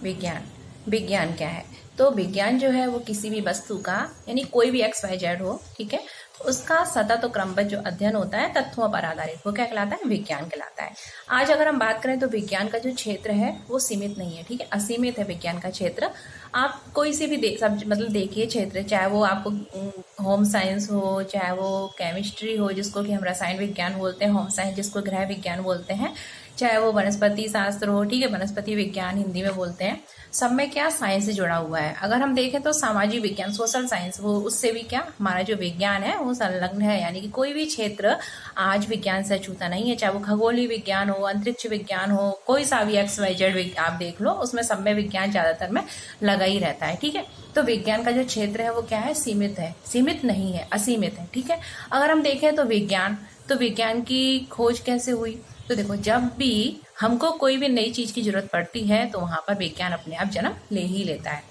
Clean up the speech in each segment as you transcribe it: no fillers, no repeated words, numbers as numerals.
विज्ञान। विज्ञान क्या है? तो विज्ञान जो है वो किसी भी वस्तु का, यानी कोई भी एक्स वाई जेड हो, ठीक है, उसका सतत और क्रमबद्ध जो अध्ययन होता है तथ्यों पर आधारित, वो क्या कहलाता है? विज्ञान कहलाता है। आज अगर हम बात करें तो विज्ञान का जो क्षेत्र है वो सीमित नहीं है, ठीक है, असीमित है विज्ञान का क्षेत्र। आप कोई से भी मतलब देखिए क्षेत्र, चाहे वो आपको होम साइंस हो, चाहे वो केमिस्ट्री हो जिसको कि हम रसायन विज्ञान बोलते हैं, होम साइंस जिसको गृह विज्ञान बोलते हैं, चाहे वो वनस्पति शास्त्र हो, ठीक है, वनस्पति विज्ञान हिंदी में बोलते हैं, सब में क्या साइंस से जुड़ा हुआ है। अगर हम देखें तो सामाजिक विज्ञान, सोशल साइंस, वो उससे भी क्या हमारा जो विज्ञान है वो संलग्न है। यानी कि कोई भी क्षेत्र आज विज्ञान से अछूता नहीं है, चाहे वो खगोलीय विज्ञान हो, अंतरिक्ष विज्ञान हो, कोई सा भी एक्स वाई जेड आप देख लो, उसमें सब में विज्ञान ज्यादातर में लगा ही रहता है, ठीक है। तो विज्ञान का जो क्षेत्र है वो क्या है? सीमित है, सीमित नहीं है, असीमित है, ठीक है। अगर हम देखें तो विज्ञान की खोज कैसे हुई? तो देखो, जब भी हमको कोई भी नई चीज की जरूरत पड़ती है तो वहां पर विज्ञान अपने आप जन्म ले ही लेता है,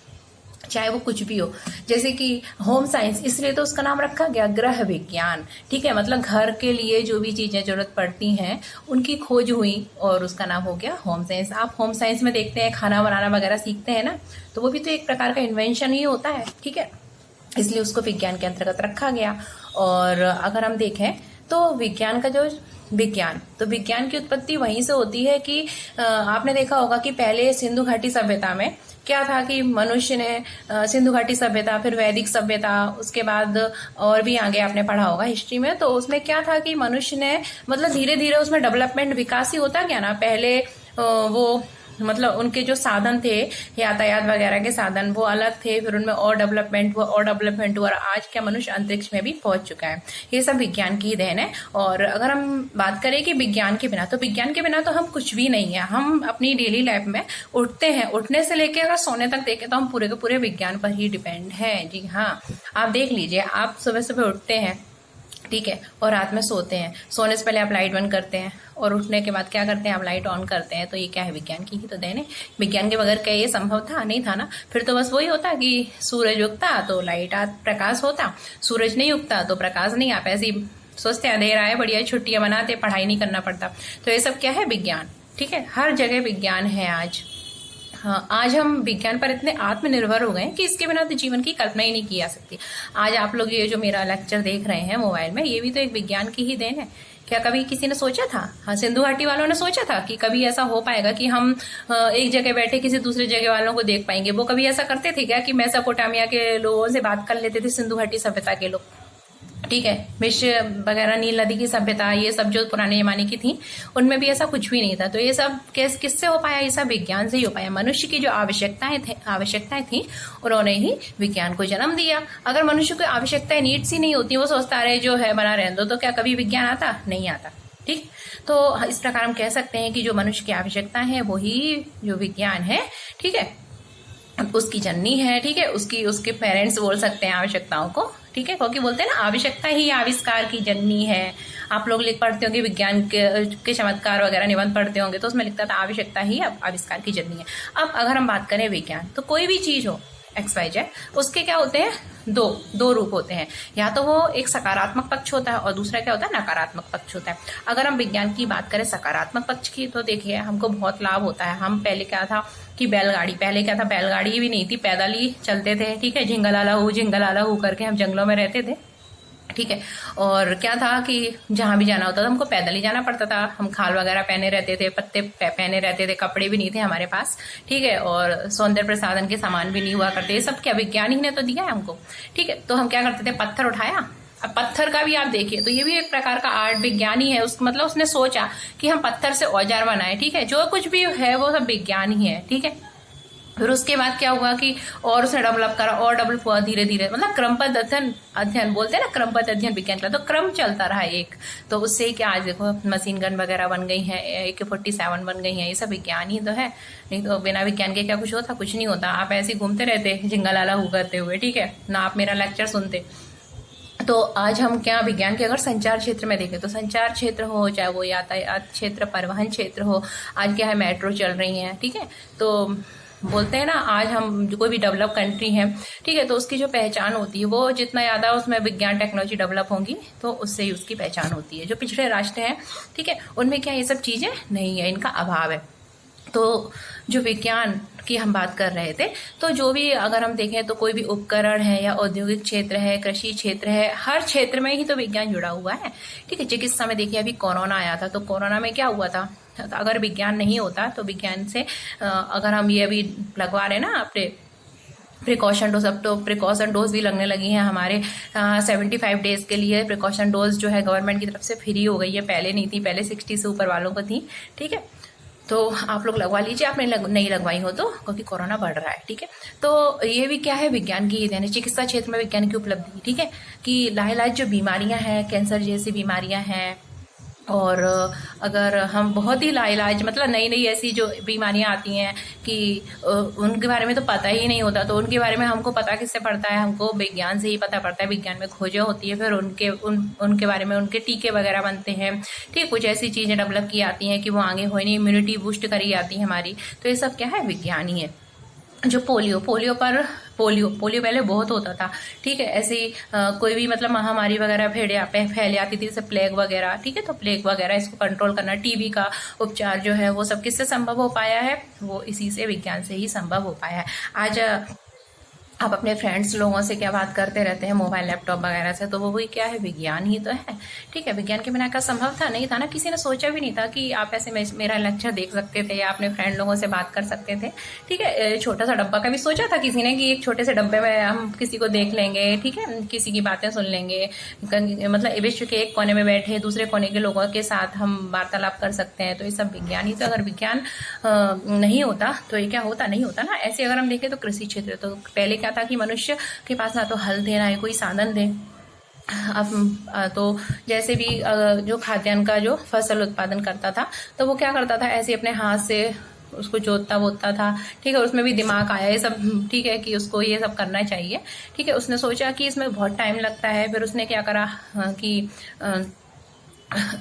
चाहे वो कुछ भी हो। जैसे कि होम साइंस, इसलिए तो उसका नाम रखा गया गृह विज्ञान, ठीक है, मतलब घर के लिए जो भी चीजें जरूरत पड़ती हैं उनकी खोज हुई और उसका नाम हो गया होम साइंस। आप होम साइंस में देखते हैं खाना बनाना वगैरह सीखते हैं ना, तो वो भी तो एक प्रकार का इन्वेंशन ही होता है, ठीक है, इसलिए उसको विज्ञान के अंतर्गत रखा गया। और अगर हम देखें तो विज्ञान का जो विज्ञान की उत्पत्ति वहीं से होती है कि आपने देखा होगा कि पहले सिंधु घाटी सभ्यता में क्या था कि मनुष्य ने सिंधु घाटी सभ्यता, फिर वैदिक सभ्यता, उसके बाद और भी आगे आपने पढ़ा होगा हिस्ट्री में, तो उसमें क्या था कि मनुष्य ने मतलब धीरे धीरे उसमें डेवलपमेंट, विकास ही होता गया ना। पहले वो मतलब उनके जो साधन थे, यातायात वगैरह के साधन, वो अलग थे, फिर उनमें और डेवलपमेंट हुआ और आज क्या मनुष्य अंतरिक्ष में भी पहुंच चुका है। ये सब विज्ञान की ही देन है। और अगर हम बात करें कि विज्ञान के बिना तो हम कुछ भी नहीं है। हम अपनी डेली लाइफ में उठते हैं, उठने से लेकर अगर सोने तक देखें तो हम पूरे के पूरे विज्ञान पर ही डिपेंड है। जी हाँ, आप देख लीजिए, आप सुबह सुबह उठते हैं, ठीक है, और रात में सोते हैं। सोने से पहले आप लाइट बंद करते हैं और उठने के बाद क्या करते हैं? आप लाइट ऑन करते हैं। तो ये क्या है? विज्ञान की ही तो देन है। विज्ञान के बगैर क्या ये संभव था? नहीं था ना। फिर तो बस वही होता कि सूरज उगता तो लाइट प्रकाश होता, सूरज नहीं उगता तो प्रकाश नहीं। आप ऐसे ही सोचते अंधेरा है, बढ़िया छुट्टियां मनाते, पढ़ाई नहीं करना पड़ता। तो ये सब क्या है? विज्ञान, ठीक है, हर जगह विज्ञान है आज। हाँ, आज हम विज्ञान पर इतने आत्मनिर्भर हो गए कि इसके बिना तो जीवन की कल्पना ही नहीं की जा सकती। आज आप लोग ये जो मेरा लेक्चर देख रहे हैं मोबाइल में, ये भी तो एक विज्ञान की ही देन है। क्या कभी किसी ने सोचा था? हाँ, सिंधु घाटी वालों ने सोचा था कि कभी ऐसा हो पाएगा कि हम एक जगह बैठे किसी दूसरे जगह वालों को देख पाएंगे? वो कभी ऐसा करते थे क्या कि मेसोपोटामिया के लोगों से बात कर लेते थे, सिंधु घाटी सभ्यता के लोग, ठीक है, मिस्र वगैरह, नील नदी की सभ्यता, ये सब जो पुराने जमाने की थी, उनमें भी ऐसा कुछ भी नहीं था। तो ये सब किससे हो पाया? ये सब विज्ञान से ही हो पाया। मनुष्य की जो आवश्यकताएं थी उन्होंने ही विज्ञान को जन्म दिया। अगर मनुष्य को आवश्यकताएं, नीड्स ही नहीं होती, वो सोचता रहे जो है बना रहने दो, तो क्या कभी विज्ञान आता? नहीं आता, ठीक। तो इस प्रकार हम कह सकते हैं कि जो मनुष्य की आवश्यकता है वही जो विज्ञान है, ठीक है, उसकी जननी है, ठीक है, उसके पेरेंट्स बोल सकते हैं आवश्यकताओं को, ठीक है, क्योंकि बोलते हैं ना आवश्यकता ही आविष्कार की जननी है। आप लोग लिख पढ़ते होंगे विज्ञान के चमत्कार वगैरह निबंध पढ़ते होंगे, तो उसमें लिखता था आवश्यकता ही आविष्कार की जननी है। अब अगर हम बात करें विज्ञान, तो कोई भी चीज हो एक्स वाई जेड, उसके क्या होते हैं? दो रूप होते हैं। या तो वो एक सकारात्मक पक्ष होता है और दूसरा क्या होता है? नकारात्मक पक्ष होता है। अगर हम विज्ञान की बात करें सकारात्मक पक्ष की, तो देखिए हमको बहुत लाभ होता है। हम पहले क्या था कि बैलगाड़ी भी नहीं थी, पैदल ही चलते थे, ठीक है, झिंगलाला हू करके हम जंगलों में रहते थे, ठीक है। और क्या था कि जहां भी जाना होता था हमको पैदल ही जाना पड़ता था। हम खाल वगैरह पहने रहते थे, पत्ते पहने रहते थे, कपड़े भी नहीं थे हमारे पास, ठीक है, और सौंदर्य प्रसाधन के सामान भी नहीं हुआ करते। ये सब क्या विज्ञान ही ने तो दिया है हमको, ठीक है। तो हम क्या करते थे? पत्थर उठाया। अब पत्थर का भी आप देखिए तो ये भी एक प्रकार का आर्ट, विज्ञान ही है। मतलब उसने सोचा कि हम पत्थर से औजार बनाए, ठीक है, जो कुछ भी है वो सब विज्ञान ही है, ठीक है। फिर उसके बाद क्या हुआ कि और उसने डेवलप करा और डेवलप हुआ धीरे धीरे, मतलब क्रमबद्ध अध्ययन बोलते हैं ना, क्रमबद्ध अध्ययन विज्ञान का, तो क्रम चलता रहा एक। तो उससे क्या आज देखो मशीन गन वगैरह बन गई है, AK-47 बन गई है, ये सब विज्ञान ही तो है। नहीं तो बिना विज्ञान के क्या कुछ होता? कुछ नहीं होता। आप ऐसे घूमते रहते झिंगालाला हु करते हुए, ठीक है ना, आप मेरा लेक्चर सुनते। तो आज हम क्या विज्ञान के अगर संचार क्षेत्र में देखें, तो संचार क्षेत्र हो, चाहे वो यातायात क्षेत्र, परिवहन क्षेत्र हो, आज क्या है मेट्रो चल रही है, ठीक है। तो बोलते हैं ना, आज हम कोई भी डेवलप कंट्री है, ठीक है, तो उसकी जो पहचान होती है वो जितना ज्यादा उसमें विज्ञान टेक्नोलॉजी डेवलप होंगी तो उससे ही उसकी पहचान होती है। जो पिछड़े राष्ट्र हैं, ठीक है, उनमें क्या ये सब चीजें नहीं है, इनका अभाव है। तो जो विज्ञान की हम बात कर रहे थे, तो जो भी अगर हम देखें तो कोई भी उपकरण है या औद्योगिक क्षेत्र है, कृषि क्षेत्र है, हर क्षेत्र में ही तो विज्ञान जुड़ा हुआ है। ठीक है, चिकित्सा में देखिए अभी कोरोना आया था, तो कोरोना में क्या हुआ था, तो अगर विज्ञान नहीं होता तो विज्ञान से अगर हम ये अभी लगवा रहे हैं ना अपने प्रिकॉशन डोज, अब तो प्रिकॉशन डोज भी लगने लगी हैं हमारे 75 डेज के लिए। प्रिकॉशन डोज जो है गवर्नमेंट की तरफ से फ्री हो गई है, पहले नहीं थी, पहले 60 से ऊपर वालों को थी। ठीक है, तो आप लोग लगवा लीजिए, आपने नहीं लगवाई हो तो, क्योंकि कोरोना बढ़ रहा है। ठीक है, तो ये भी क्या है, विज्ञान की ही देन है। चिकित्सा क्षेत्र में विज्ञान की उपलब्धि। ठीक है, कि लाइलाज जो बीमारियां हैं, कैंसर जैसी बीमारियां हैं, और अगर हम बहुत ही लाइलाज मतलब नई नई ऐसी जो बीमारियां आती हैं कि उनके बारे में तो पता ही नहीं होता, तो उनके बारे में हमको पता किससे पड़ता है, हमको विज्ञान से ही पता पड़ता है। विज्ञान में खोजें होती है, फिर उनके बारे में उनके टीके वगैरह बनते हैं। ठीक, कुछ ऐसी चीज़ें डेवलप की जाती हैं कि वो आगे हो नहीं, इम्यूनिटी बूस्ट करी जाती है हमारी। तो ये सब क्या है, विज्ञान ही है। जो पोलियो पहले बहुत होता था। ठीक है, ऐसी कोई भी मतलब महामारी वगैरह फैल जाती थी, जैसे प्लेग वगैरह। ठीक है, तो प्लेग वगैरह इसको कंट्रोल करना, टीबी का उपचार जो है वो सब किससे संभव हो पाया है, वो इसी से, विज्ञान से ही संभव हो पाया है। आज आप अपने फ्रेंड्स लोगों से क्या बात करते रहते हैं, मोबाइल लैपटॉप वगैरह से, तो वो भी क्या है, विज्ञान ही तो है। ठीक है, विज्ञान के बिना क्या संभव था, नहीं था ना, किसी ने सोचा भी नहीं था कि आप ऐसे मेरा लेक्चर देख सकते थे या अपने फ्रेंड लोगों से बात कर सकते थे। ठीक है, छोटा सा डब्बा का भी सोचा था किसी ने कि एक छोटे से डब्बे में हम किसी को देख लेंगे। ठीक है, किसी की बातें सुन लेंगे, मतलब विश्व के एक कोने में बैठे दूसरे कोने के लोगों के साथ हम वार्तालाप कर सकते हैं। तो ये सब विज्ञान ही तो। अगर विज्ञान नहीं होता तो ये क्या होता, नहीं होता ना। ऐसे अगर हम देखें तो कृषि क्षेत्र, तो पहले क्या था कि मनुष्य के पास ना तो हल थे ना ही कोई साधन थे। अब तो जैसे भी जो खाद्यान्न का जो फसल उत्पादन करता था, तो वो क्या करता था, ऐसे अपने हाथ से उसको जोतता बोता था। ठीक है, उसमें भी दिमाग आया ये सब। ठीक है, कि उसको ये सब करना चाहिए। ठीक है, उसने सोचा कि इसमें बहुत टाइम लगता है, फिर उसने क्या करा कि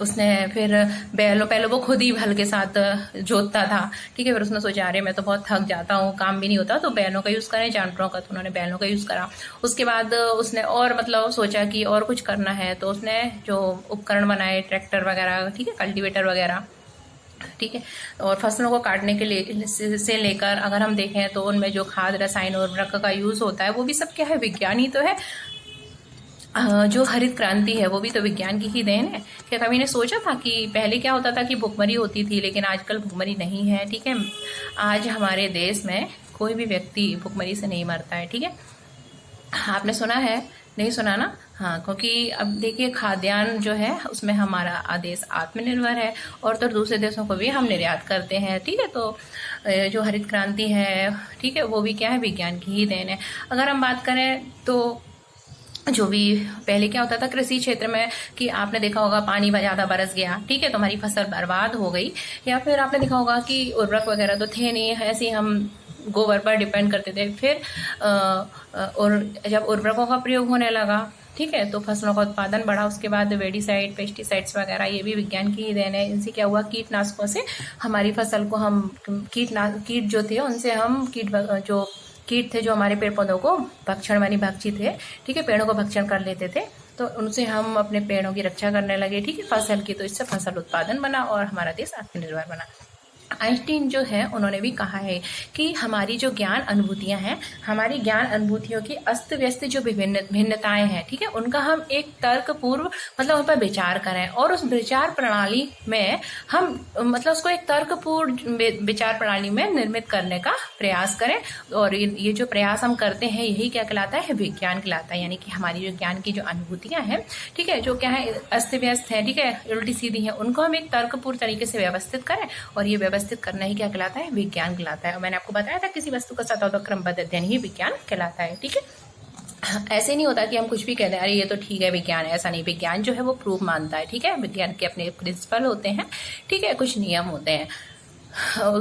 उसने फिर पहले वो खुद ही हल के साथ जोतता था। ठीक है, फिर उसने सोचा अरे मैं तो बहुत थक जाता हूँ, काम भी नहीं होता, तो बैलों का यूज़ करें, जानवरों का, तो उन्होंने बैलों का यूज़ करा। उसके बाद उसने और मतलब सोचा कि और कुछ करना है, तो उसने जो उपकरण बनाए, ट्रैक्टर वगैरह, ठीक है, कल्टीवेटर वगैरह। ठीक है, और फसलों को काटने के लिए से लेकर अगर हम देखें तो उनमें जो खाद, रसायन और उर्वरक का यूज़ होता है, वो भी सब क्या है, विज्ञान ही तो है। जो हरित क्रांति है वो भी तो विज्ञान की ही देन है। क्या कभी ने सोचा था कि पहले क्या होता था कि भुखमरी होती थी, लेकिन आजकल भुखमरी नहीं है। ठीक है, आज हमारे देश में कोई भी व्यक्ति भुखमरी से नहीं मरता है। ठीक है, आपने सुना है, नहीं सुना ना? हाँ, क्योंकि अब देखिए खाद्यान्न जो है उसमें हमारा देश आत्मनिर्भर है, और तो दूसरे देशों को भी हम निर्यात करते हैं। ठीक है, तो जो हरित क्रांति है, ठीक है, वो भी क्या है, विज्ञान की ही देन है। अगर हम बात करें तो जो भी पहले क्या होता था कृषि क्षेत्र में कि आपने देखा होगा पानी ज़्यादा बरस गया, ठीक है, तो हमारी फसल बर्बाद हो गई। या फिर आपने देखा होगा कि उर्वरक वगैरह तो थे नहीं, ऐसे ही हम गोबर पर डिपेंड करते थे। फिर और जब उर्वरकों का प्रयोग होने लगा, ठीक है, तो फसलों का उत्पादन बढ़ा। उसके बाद वेडिसाइड, पेस्टिसाइड्स वगैरह, ये भी विज्ञान की ही देन है। इनसे क्या हुआ, कीटनाशकों से हमारी फसल को हम कीट जो थे उनसे हम कीट थे जो हमारे पेड़ पौधों को भक्षी थे, ठीक है, पेड़ों को भक्षण कर लेते थे, तो उनसे हम अपने पेड़ों की रक्षा करने लगे, ठीक है, फसल की। तो इससे फसल उत्पादन बना और हमारा देश आत्मनिर्भर बना। आइंस्टीन जो है उन्होंने भी कहा है कि हमारी जो ज्ञान अनुभूतियां हैं, हमारी ज्ञान अनुभूतियों की अस्त व्यस्त जो भिन्नताएं हैं, ठीक है, उनका हम एक तर्कपूर्व मतलब उन पर विचार करें, और उस विचार प्रणाली में हम मतलब उसको एक तर्कपूर्ण विचार प्रणाली में निर्मित करने का प्रयास करें। और ये जो प्रयास हम करते हैं यही क्या कहलाता है, विज्ञान कहलाता है। यानी कि हमारी जो ज्ञान की जो अनुभूतियां हैं, ठीक है, जो क्या है अस्त व्यस्त है, ठीक है, उल्टी सीधी है, उनको हम एक तर्कपूर्ण तरीके से व्यवस्थित करें, और ये व्यवस्थित करना ही क्या कहलाता है, विज्ञान कहलाता है। और मैंने आपको बताया था किसी वस्तु का सतत और क्रमबद्ध अध्ययन ही विज्ञान कहलाता है। ठीक है, ऐसे नहीं होता कि हम कुछ भी कहते हैं अरे ये तो ठीक है विज्ञान है, ऐसा नहीं। विज्ञान जो है वो प्रूफ मानता है, ठीक है, विज्ञान के अपने प्रिंसिपल होते हैं, ठीक है, कुछ नियम होते हैं,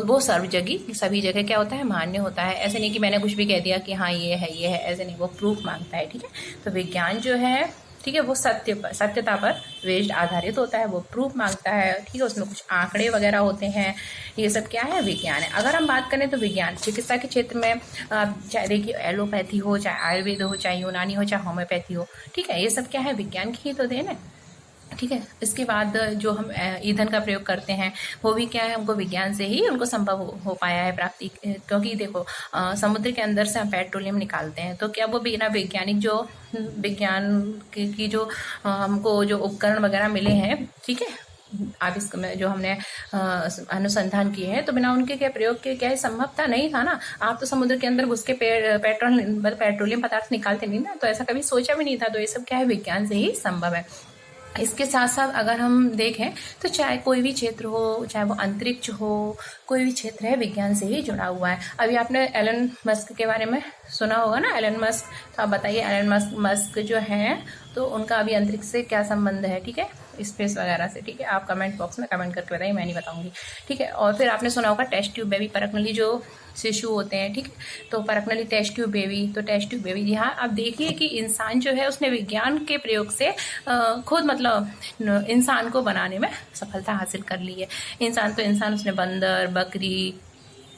वो सभी जगह क्या होता है, मान्य होता है। ऐसे नहीं कि मैंने कुछ भी कह दिया कि हाँ ये है, ऐसे नहीं, वो प्रूफ मांगता है। ठीक है, तो विज्ञान जो है, ठीक है, वो सत्यता पर बेस्ड आधारित होता है, वो प्रूफ मांगता है, ठीक है, उसमें कुछ आंकड़े वगैरह होते हैं, ये सब क्या है, विज्ञान है। अगर हम बात करें तो विज्ञान चिकित्सा के क्षेत्र में चाहे देखिए एलोपैथी हो, चाहे आयुर्वेद हो, चाहे यूनानी हो, चाहे होम्योपैथी हो, ठीक है, ये सब क्या है, विज्ञान की ही तो देन है। ठीक है। इसके बाद जो हम ईंधन का प्रयोग करते हैं वो भी क्या है, हमको विज्ञान से ही उनको संभव हो पाया है प्राप्ति। क्योंकि देखो समुद्र के अंदर से हम पेट्रोलियम निकालते हैं, तो क्या वो बिना वैज्ञानिक जो विज्ञान की जो हमको जो उपकरण वगैरह मिले हैं, ठीक है, आविष्कार में जो हमने अनुसंधान किए हैं, तो बिना उनके क्या प्रयोग के क्या संभवता नहीं था ना। आप तो समुद्र के अंदर घुस के पेट्रोलियम पदार्थ निकालते नहीं ना, तो ऐसा कभी सोचा भी नहीं था। तो ये सब क्या है, विज्ञान से ही संभव है। इसके साथ साथ अगर हम देखें तो चाहे कोई भी क्षेत्र हो, चाहे वो अंतरिक्ष हो, कोई भी क्षेत्र है विज्ञान से ही जुड़ा हुआ है। अभी आपने एलन मस्क के बारे में सुना होगा ना, एलन मस्क। तो आप बताइए एलन मस्क जो है तो उनका अभी अंतरिक्ष से क्या संबंध है, ठीक है, स्पेस वगैरह से, ठीक है। आप कमेंट बॉक्स में कमेंट करके बताइए, मैं नहीं बताऊंगी, ठीक है। और फिर आपने सुना होगा टेस्ट ट्यूब बेबी, परखनली जो शिशु होते हैं, ठीक है, तो परखनली टेस्ट ट्यूब बेबी। तो टेस्ट ट्यूब बेबी, जी हाँ, आप देखिए कि इंसान जो है उसने विज्ञान के प्रयोग से खुद मतलब इंसान को बनाने में सफलता हासिल कर ली है। इंसान तो इंसान, उसने बंदर, बकरी,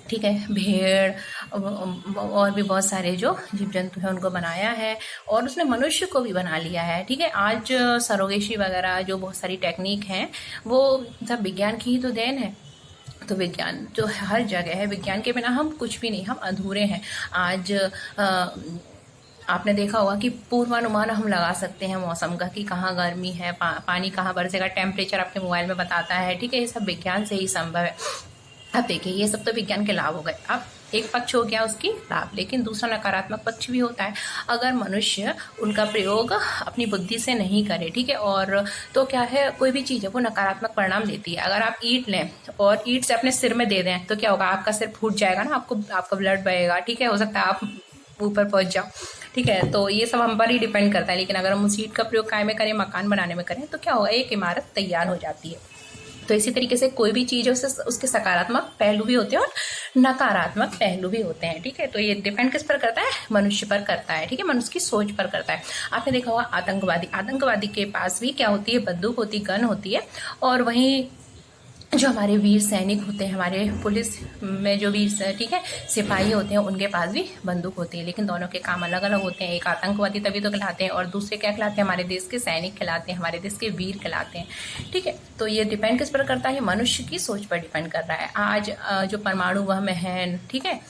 ठीक है, भेड़ और भी बहुत सारे जो जीव जंतु हैं उनको बनाया है, और उसने मनुष्य को भी बना लिया है, ठीक है। आज सरोगेशी वगैरह जो बहुत सारी टेक्निक हैं वो सब विज्ञान की ही तो देन है। तो विज्ञान जो हर जगह है, विज्ञान के बिना हम कुछ भी नहीं, हम अधूरे हैं। आज आपने देखा होगा कि पूर्वानुमान हम लगा सकते हैं मौसम का, कि कहाँ गर्मी है, पानी कहाँ बरसेगा, टेम्परेचर आपके मोबाइल में बताता है, ठीक है। ये सब विज्ञान से ही संभव है। अब देखिए ये सब तो विज्ञान के लाभ हो गए। अब एक पक्ष हो गया उसकी लाभ, लेकिन दूसरा नकारात्मक पक्ष भी होता है। अगर मनुष्य उनका प्रयोग अपनी बुद्धि से नहीं करे, ठीक है, और तो क्या है, कोई भी चीज़ है वो नकारात्मक परिणाम देती है। अगर आप ईंट लें और ईंट से अपने सिर में दे दें तो क्या होगा, आपका सिर फूट जाएगा ना, आपका ब्लड बहेगा, ठीक है, हो सकता है आप ऊपर पहुंच जाओ, ठीक है। तो ये सब हम पर ही डिपेंड करता है। लेकिन अगर हम उस ईंट का प्रयोग काय में करें, मकान बनाने में करें, तो क्या होगा, एक इमारत तैयार हो जाती है। तो इसी तरीके से कोई भी चीज़ है उसके सकारात्मक पहलू भी होते हैं और नकारात्मक पहलू भी होते हैं, ठीक है। तो ये डिपेंड किस पर करता है, मनुष्य पर करता है, ठीक है, मनुष्य की सोच पर करता है। आपने देखा होगा आतंकवादी के पास भी क्या होती है, बंदूक होती, गन होती है। और वहीं जो हमारे वीर सैनिक होते हैं, हमारे पुलिस में जो वीर, ठीक है, सिपाही होते हैं, उनके पास भी बंदूक होती है। लेकिन दोनों के काम अलग अलग होते हैं। एक आतंकवादी तभी तो कहलाते हैं, और दूसरे क्या कहलाते हैं, हमारे देश के सैनिक कहलाते हैं, हमारे देश के वीर कहलाते हैं, ठीक है। तो ये डिपेंड किस पर करता है, मनुष्य की सोच पर डिपेंड कर रहा है। आज जो परमाणु बम है, ठीक है,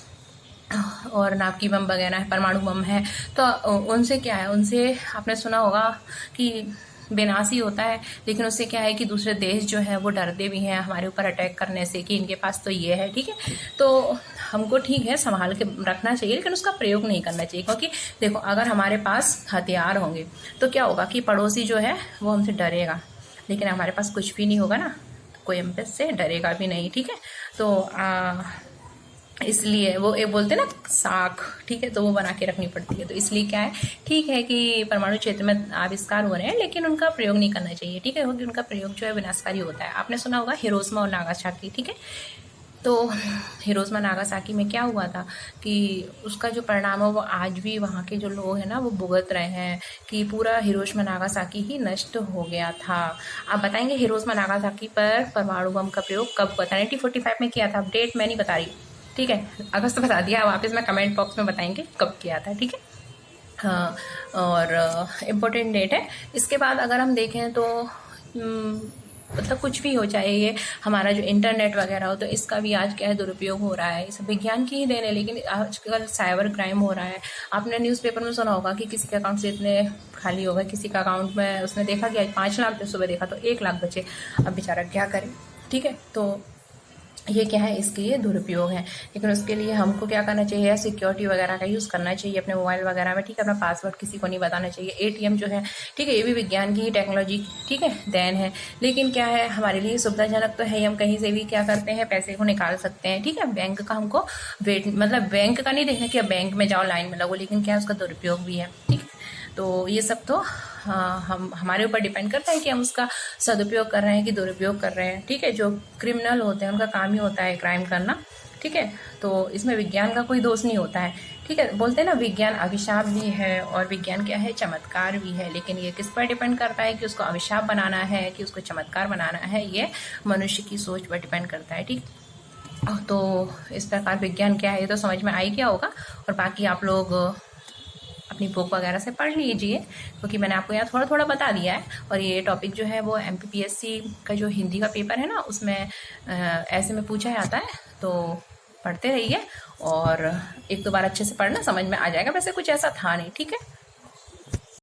और नाभिकीय बम वगैरह है, परमाणु बम है, तो उनसे क्या है, उनसे आपने सुना होगा कि विनाशी होता है। लेकिन उससे क्या है कि दूसरे देश जो है वो डरते भी हैं हमारे ऊपर अटैक करने से, कि इनके पास तो ये है, ठीक है। तो हमको ठीक है संभाल के रखना चाहिए, लेकिन उसका प्रयोग नहीं करना चाहिए। क्योंकि देखो अगर हमारे पास हथियार होंगे तो क्या होगा कि पड़ोसी जो है वो हमसे डरेगा, लेकिन हमारे पास कुछ भी नहीं होगा ना, तो कोई हमसे डरेगा भी नहीं, ठीक है। तो इसलिए वो एक बोलते हैं ना साख, ठीक है, तो वो बना के रखनी पड़ती है। तो इसलिए क्या है, ठीक है कि परमाणु क्षेत्र में आविष्कार हो रहे हैं, लेकिन उनका प्रयोग नहीं करना चाहिए, ठीक है, क्योंकि उनका प्रयोग जो है विनाशकारी होता है। आपने सुना होगा हिरोशिमा और नागासाकी, ठीक है। तो हिरोशिमा नागासाकी में क्या हुआ था कि उसका जो परिणाम है वो आज भी वहाँ के जो लोग हैं ना वो भुगत रहे हैं, कि पूरा हिरोशिमा नागासाकी ही नष्ट हो गया था। आप बताएंगे हिरोशिमा नागासाकी पर परमाणु बम का प्रयोग कब हुआ था? 1945 में किया था। डेट मैं नहीं बता रही, ठीक है, अगस्त बता दिया, वापस मैं कमेंट बॉक्स में बताएंगे कब किया था, ठीक है। हाँ, और इम्पोर्टेंट डेट है। इसके बाद अगर हम देखें तो मतलब कुछ भी हो, चाहे ये हमारा जो इंटरनेट वगैरह हो, तो इसका भी आज क्या है दुरुपयोग हो रहा है। इस विज्ञान की ही देन है, लेकिन आजकल साइबर क्राइम हो रहा है। आपने न्यूज़पेपर में सुना होगा कि किसी के अकाउंट से इतने खाली हो गए, किसी का अकाउंट में उसने देखा कि आज 5 लाख, सुबह देखा तो 1 लाख बचे। अब बेचारा क्या करे, ठीक है। तो ये क्या है, इसके ये दुरुपयोग है। लेकिन उसके लिए हमको क्या करना चाहिए, सिक्योरिटी वगैरह का यूज़ करना चाहिए अपने मोबाइल वगैरह में, ठीक है। अपना पासवर्ड किसी को नहीं बताना चाहिए। एटीएम जो है, ठीक है, ये भी विज्ञान की ही टेक्नोलॉजी, ठीक है, देन है। लेकिन क्या है, हमारे लिए सुविधाजनक तो है, हम कहीं से भी क्या करते हैं, पैसे को निकाल सकते हैं, ठीक है। बैंक का हमको वेट, मतलब बैंक का नहीं देखना कि अब बैंक में जाओ लाइन में लगो, लेकिन क्या है उसका दुरुपयोग भी है, ठीक है। तो ये सब तो हम हमारे ऊपर डिपेंड करता है कि हम उसका सदुपयोग कर रहे हैं कि दुरुपयोग कर रहे हैं, ठीक है। जो क्रिमिनल होते हैं उनका काम ही होता है क्राइम करना, ठीक है। तो इसमें विज्ञान का कोई दोष नहीं होता है, ठीक है। बोलते हैं ना विज्ञान अभिशाप भी है और विज्ञान क्या है, चमत्कार भी है। लेकिन ये किस पर डिपेंड करता है कि उसको अभिशाप बनाना है कि उसको चमत्कार बनाना है, ये मनुष्य की सोच पर डिपेंड करता है, ठीक। तो इस प्रकार विज्ञान क्या है ये तो समझ में आ ही गया होगा। और बाकी आप लोग अपनी बुक वगैरह से पढ़ लीजिए, क्योंकि मैंने आपको यहाँ थोड़ा थोड़ा बता दिया है। और ये टॉपिक जो है वो MPPSC का जो हिंदी का पेपर है ना, उसमें ऐसे में पूछा जाता है, तो पढ़ते रहिए और एक दो बार अच्छे से पढ़ना, समझ में आ जाएगा। वैसे कुछ ऐसा था नहीं, ठीक है।